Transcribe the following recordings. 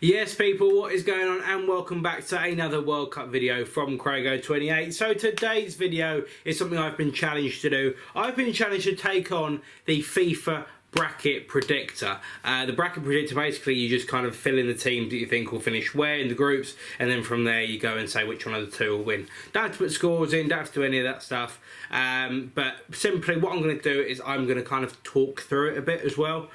Yes people, what is going on, and welcome back to another World Cup video from Crago28. So today's video is something I've been challenged to do. I've been challenged to take on the FIFA bracket predictor. The bracket predictor, basically you just kind of fill in the teams that you think will finish where in the groups, and then from there you go and say which one of the two will win. Don't have to put scores in, don't have to do any of that stuff, but simply what I'm going to do is I'm going to kind of talk through it a bit as well.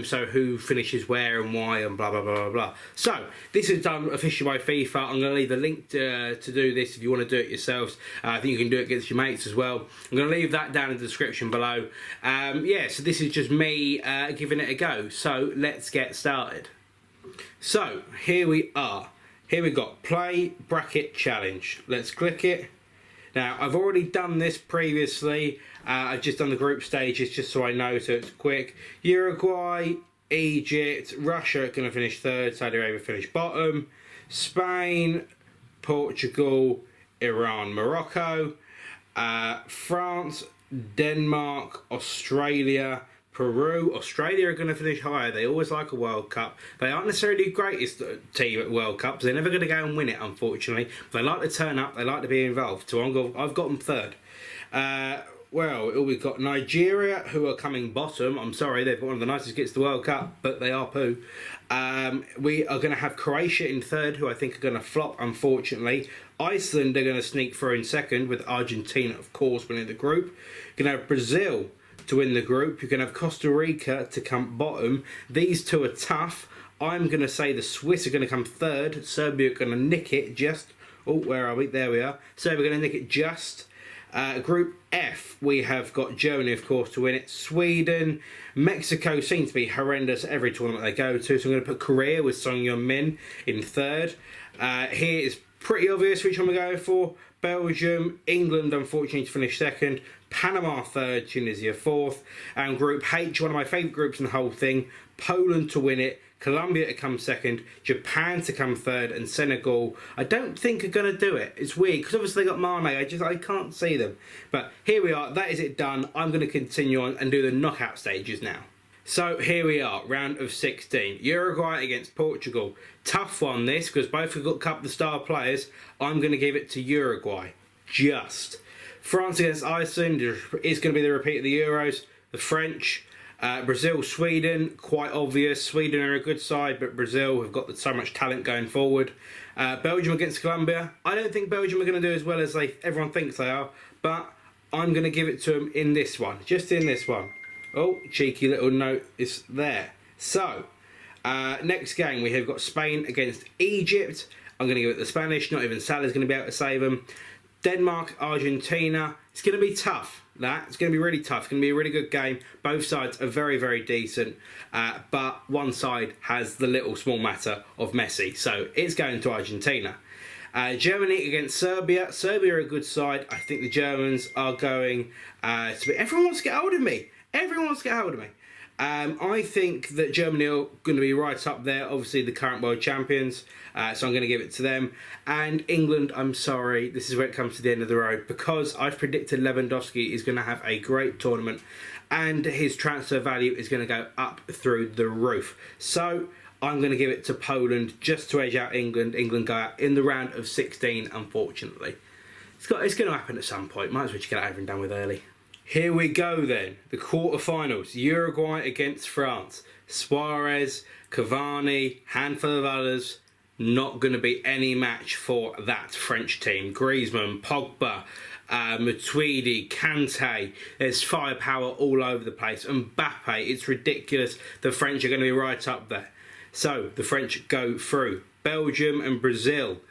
So who finishes where and why and blah blah blah blah blah. So this is done officially by FIFA. I'm going to leave the link to do this if you want to do it yourselves. I think you can do it against your mates as well. I'm going to leave that down in the description below. Yeah, so this is just me giving it a go. So let's get started. So here we are. Here we got play bracket challenge. Let's click it. Now I've already done this previously. I've just done the group stages just so I know, so it's quick. Uruguay, Egypt, Russia are going to finish third, Saudi Arabia finish bottom, Spain, Portugal, Iran, Morocco, France, Denmark, Australia, Peru. Australia are going to finish higher. They always like a World Cup. They aren't necessarily the greatest team at World Cups. They're never going to go and win it, unfortunately. They like to turn up. They like to be involved. So I've got them third. Well, we've got Nigeria, who are coming bottom. I'm sorry, they've got one of the nicest kits to the World Cup, but they are poo. We are going to have Croatia in third, who I think are going to flop, unfortunately. Iceland are going to sneak through in second, with Argentina, of course, winning the group. You're going to have Brazil to win the group. You're going to have Costa Rica to come bottom. These two are tough. I'm going to say the Swiss are going to come third. Serbia are going to nick it just. Oh, where are we? There we are. Serbia are going to nick it just. Group F, we have got Germany, of course, to win it. Sweden, Mexico seems to be horrendous every tournament they go to, so I'm going to put Korea with Son Heung-min in third. Here it's pretty obvious which one we're going for. Belgium, England, unfortunately, to finish second. Panama third, Tunisia fourth. And Group H, one of my favourite groups in the whole thing. Poland to win it. Colombia to come second, Japan to come third, and Senegal I don't think are going to do it. It's weird because obviously they got Mane. I can't see them. But here we are. That is it done. I'm going to continue on and do the knockout stages now. So here we are, round of 16. Uruguay against Portugal. Tough one this because both have got a couple of star players. I'm going to give it to Uruguay. Just. France against Iceland is going to be the repeat of the Euros. The French. Brazil, Sweden, quite obvious. Sweden are a good side, but Brazil have got so much talent going forward. Belgium against Colombia. I don't think Belgium are going to do as well as everyone thinks they are, but I'm going to give it to them in this one, just in this one. Oh, cheeky little note is there. So, next game we have got Spain against Egypt. I'm going to give it the Spanish. Not even Salah's going to be able to save them. Denmark, Argentina. It's going to be tough. It's going to be really tough. It's going to be a really good game. Both sides are very, very decent. But one side has the little small matter of Messi. So it's going to Argentina. Germany against Serbia. Serbia are a good side. I think the Germans are going to be... Everyone wants to get hold of me. Everyone wants to get hold of me. I think that Germany are going to be right up there, obviously the current world champions, so I'm going to give it to them. And England, I'm sorry, this is where it comes to the end of the road, because I've predicted Lewandowski is going to have a great tournament and his transfer value is going to go up through the roof. So I'm going to give it to Poland just to edge out England. England go out in the round of 16, unfortunately. It's going to happen at some point. Might as well just get it over and done with early. Here we go then, the quarterfinals. Uruguay against France. Suarez, Cavani, handful of others. Not going to be any match for that French team. Griezmann, Pogba, Matuidi, Kante. There's firepower all over the place. Mbappe, it's ridiculous. The French are going to be right up there. So the French go through. Belgium and Brazil.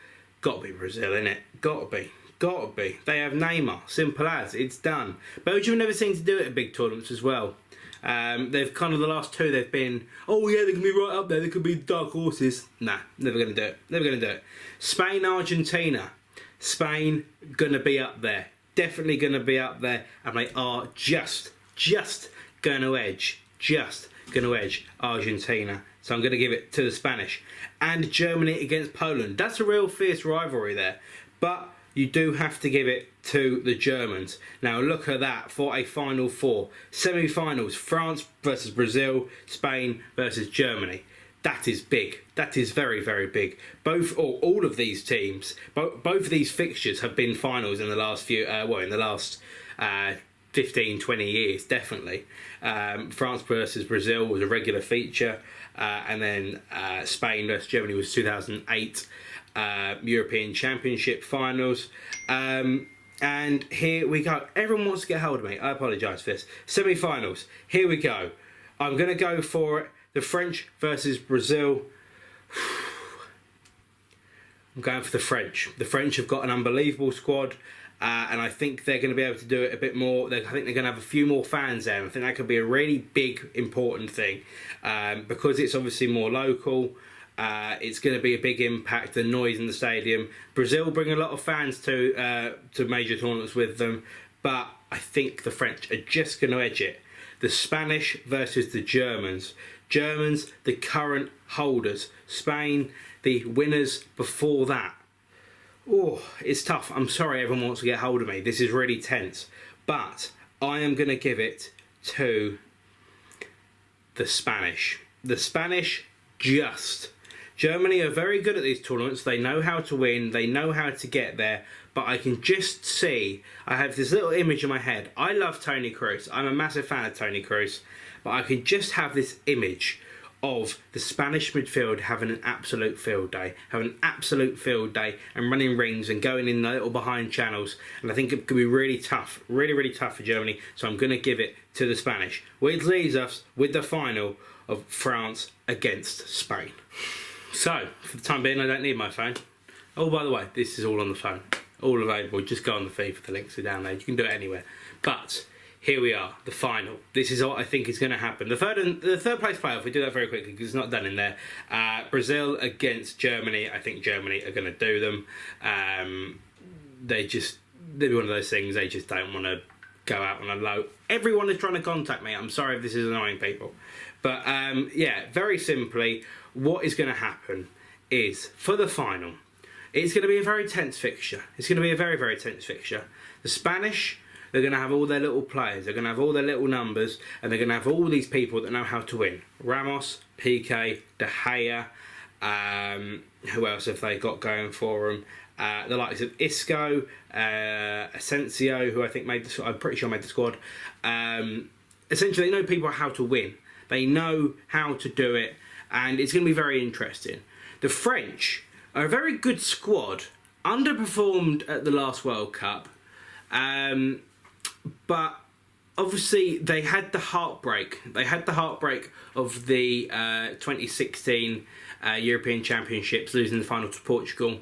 Got to be Brazil, innit? Got to be. Got to be. They have Neymar. Simple as. It's done. Belgium never seem to do it at big tournaments as well. They've kind of the last two they've been, oh yeah, they can be right up there. They could be dark horses. Nah, never going to do it. Never going to do it. Spain, Argentina. Spain going to be up there. Definitely going to be up there. And they are just going to edge. Just going to edge Argentina. So I'm going to give it to the Spanish. And Germany against Poland. That's a real fierce rivalry there. But you do have to give it to the Germans. Now look at that for a Final Four. Semi-finals, France versus Brazil, Spain versus Germany. that is big. That is very, very big. All of these teams, both of these fixtures have been finals in the last few, in the last 15, 20 years, definitely. France versus Brazil was a regular feature, and then Spain versus Germany was 2008 European Championship finals. And here we go. Everyone wants to get hold of me. I apologise for this. Semi-finals. Here we go. I'm going to go for it. The French versus Brazil. I'm going for the French. The French have got an unbelievable squad. And I think they're going to be able to do it a bit more. I think they're going to have a few more fans there. And I think that could be a really big, important thing. Because it's obviously more local. It's going to be a big impact, the noise in the stadium. Brazil bring a lot of fans to major tournaments with them. But I think the French are just going to edge it. The Spanish versus the Germans. Germans, the current holders. Spain, the winners before that. Oh, it's tough. I'm sorry everyone wants to get hold of me. This is really tense. But I am going to give it to the Spanish. The Spanish just. Germany are very good at these tournaments. They know how to win. They know how to get there. But I can just see, I have this little image in my head. I love Toni Kroos. I'm a massive fan of Toni Kroos. But I can just have this image of the Spanish midfield having an absolute field day. Having an absolute field day and running rings and going in the little behind channels. And I think it could be really tough. Really, really tough for Germany. So I'm going to give it to the Spanish. Which leaves us with the final of France against Spain. So, for the time being, I don't need my phone. Oh, by the way, this is all on the phone. All available. Just go on the feed for the links to download. You can do it anywhere. But here we are, the final. This is what I think is going to happen. The third place playoff, we do that very quickly because it's not done in there. Brazil against Germany. I think Germany are going to do them. They'll be one of those things. They just don't want to go out on a low. Everyone is trying to contact me. I'm sorry if this is annoying people. But yeah, very simply, what is going to happen is, for the final, it's going to be a very tense fixture. It's going to be a very, very tense fixture. The Spanish, they're going to have all their little players. They're going to have all their little numbers. And they're going to have all these people that know how to win. Ramos, Piqué, De Gea. Who else have they got going for them? The likes of Isco, Asensio, who I think I'm pretty sure made the squad. Essentially, they know people how to win. They know how to do it. And it's going to be very interesting. The French are a very good squad. Underperformed at the last World Cup. But obviously they had the heartbreak. They had the heartbreak of the 2016 European Championships, losing the final to Portugal.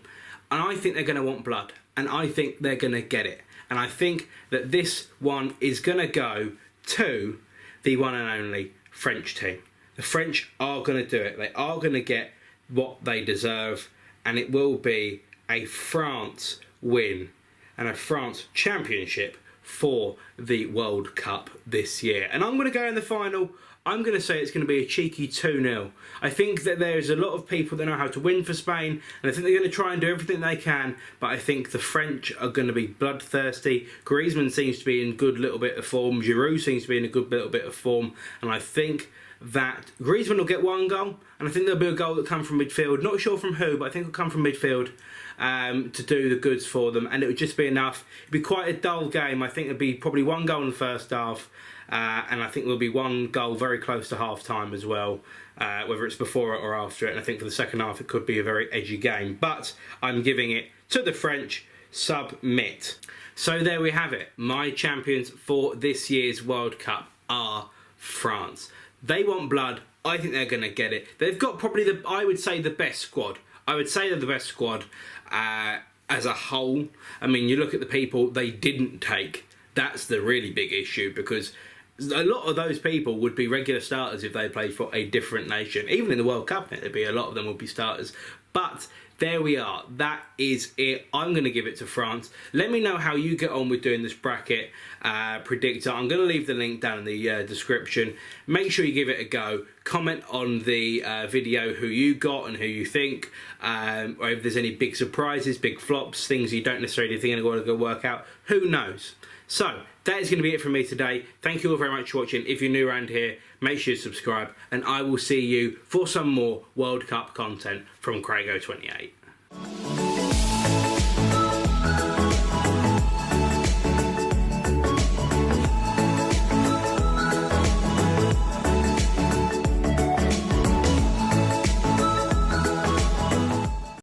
And I think they're going to want blood. And I think they're going to get it. And I think that this one is going to go to the one and only French team. The French are going to do it. They are going to get what they deserve. And it will be a France win and a France championship for the World Cup this year. And I'm going to go in the final. I'm going to say it's going to be a cheeky 2-0. I think that there's a lot of people that know how to win for Spain, and I think they're going to try and do everything they can, but I think the French are going to be bloodthirsty. Griezmann seems to be in a good little bit of form. Giroud seems to be in a good little bit of form, and I think that Griezmann will get one goal, and I think there'll be a goal that comes from midfield. Not sure from who, but I think it'll come from midfield to do the goods for them, and it would just be enough. It'd be quite a dull game. I think there'd be probably one goal in the first half, and I think there'll be one goal very close to half-time as well, whether it's before it or after it. And I think for the second half it could be a very edgy game. But I'm giving it to the French. Submit. So there we have it. My champions for this year's World Cup are France. They want blood. I think they're going to get it. They've got probably I would say the best squad. I would say they're the best squad as a whole. I mean, you look at the people they didn't take. That's the really big issue, because a lot of those people would be regular starters if they played for a different nation. Even in the World Cup, there'd be a lot of them would be starters. But there we are. That is it. I'm going to give it to France. Let me know how you get on with doing this bracket predictor. I'm going to leave the link down in the description. Make sure you give it a go. Comment on the video who you got and who you think. Or if there's any big surprises, big flops, things you don't necessarily think are going to go work out. Who knows? So, that is going to be it from me today. Thank you all very much for watching. If you're new around here, make sure you subscribe, and I will see you for some more World Cup content from Craigo 28.